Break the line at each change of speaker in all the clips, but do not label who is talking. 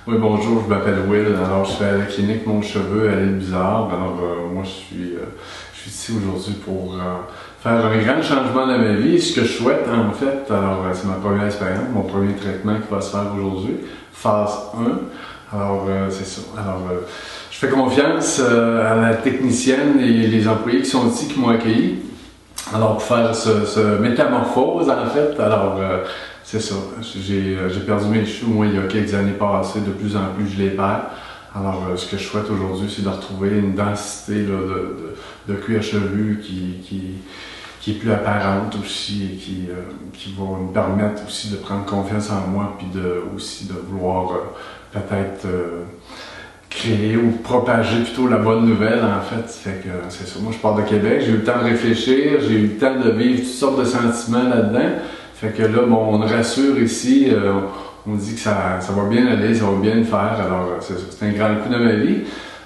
Oui, bonjour, je m'appelle Will. Alors, je suis à la clinique Mon Cheveux à l'île Bizarre. Alors, moi, je suis ici aujourd'hui pour faire un grand changement dans ma vie. Ce que je souhaite, en fait, alors, c'est ma première expérience, mon premier traitement qui va se faire aujourd'hui, phase 1. Alors, c'est ça. Alors, je fais confiance à la technicienne et les employés qui sont ici, qui m'ont accueilli. Alors, pour faire ce métamorphose, en fait, alors, c'est ça. J'ai perdu mes cheveux, moi, il y a quelques années passées. De plus en plus, je les perds. Alors, ce que je souhaite aujourd'hui, c'est de retrouver une densité là, de cuir chevelu qui est plus apparente aussi et qui va me permettre aussi de prendre confiance en moi puis aussi de vouloir peut-être créer ou propager plutôt la bonne nouvelle, en fait. Fait que c'est ça. Moi, je pars de Québec, j'ai eu le temps de réfléchir, j'ai eu le temps de vivre toutes sortes de sentiments là-dedans. Fait que là, bon, on rassure ici, on dit que ça va bien aller, ça va bien le faire. Alors, c'est un grand coup de ma vie.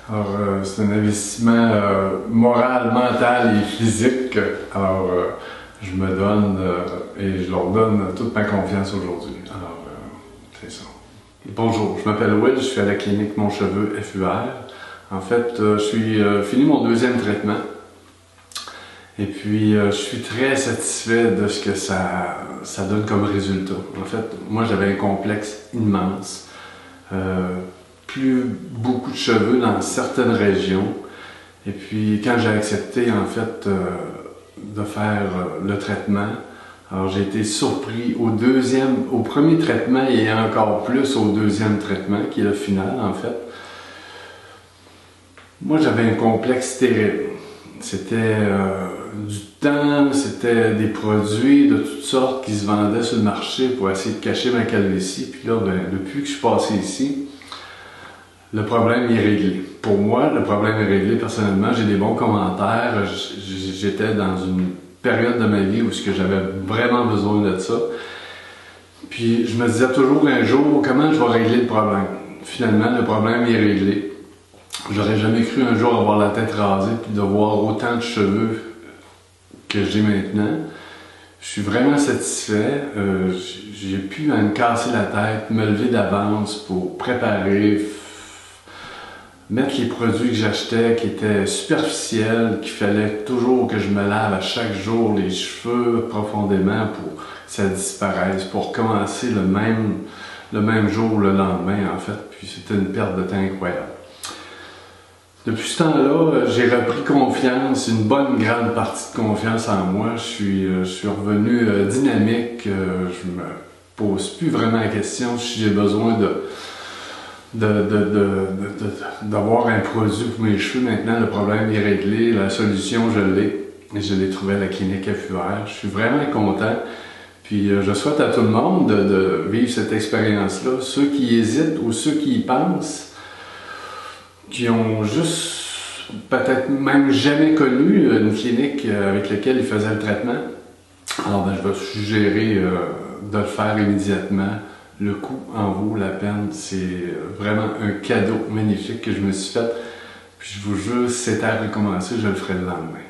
Alors, c'est un investissement moral, mental et physique. Alors, je me donne et je leur donne toute ma confiance aujourd'hui. Alors, c'est ça. Bonjour, je m'appelle Will, je suis à la clinique Mon Cheveux FUR. En fait, je suis fini mon deuxième traitement. Et puis, je suis très satisfait de ce que ça donne comme résultat. En fait, moi, j'avais un complexe immense. Plus beaucoup de cheveux dans certaines régions. Et puis, quand j'ai accepté, en fait, de faire le traitement, alors j'ai été surpris au premier traitement et encore plus au deuxième traitement, qui est le final, en fait. Moi, j'avais un complexe terrible. C'était du temps, c'était des produits de toutes sortes qui se vendaient sur le marché pour essayer de cacher ma calvitie. Puis là, ben, depuis que je suis passé ici, le problème est réglé. Pour moi, le problème est réglé personnellement. J'ai des bons commentaires. J'étais dans une période de ma vie où j'avais vraiment besoin de ça. Puis je me disais toujours un jour, comment je vais régler le problème? Finalement, le problème est réglé. J'aurais jamais cru un jour avoir la tête rasée puis de voir autant de cheveux que j'ai maintenant. Je suis vraiment satisfait. J'ai pu me casser la tête, me lever d'avance pour préparer, mettre les produits que j'achetais qui étaient superficiels, qu'il fallait toujours que je me lave à chaque jour les cheveux profondément pour que ça disparaisse, pour commencer le même jour le lendemain en fait. Puis c'était une perte de temps incroyable. Depuis ce temps-là, j'ai repris confiance, une bonne grande partie de confiance en moi. Je suis revenu dynamique. Je me pose plus vraiment la question si j'ai besoin d'avoir un produit pour mes cheveux. Maintenant, le problème est réglé. La solution, je l'ai. Et je l'ai trouvé à la clinique FUR. Je suis vraiment content. Puis je souhaite à tout le monde de vivre cette expérience-là. Ceux qui hésitent ou ceux qui y pensent, qui ont juste, peut-être même jamais connu une clinique avec laquelle ils faisaient le traitement. Alors ben, je vais suggérer de le faire immédiatement. Le coût en vaut la peine. C'est vraiment un cadeau magnifique que je me suis fait. Puis je vous jure, si c'était à recommencer, je le ferai le lendemain.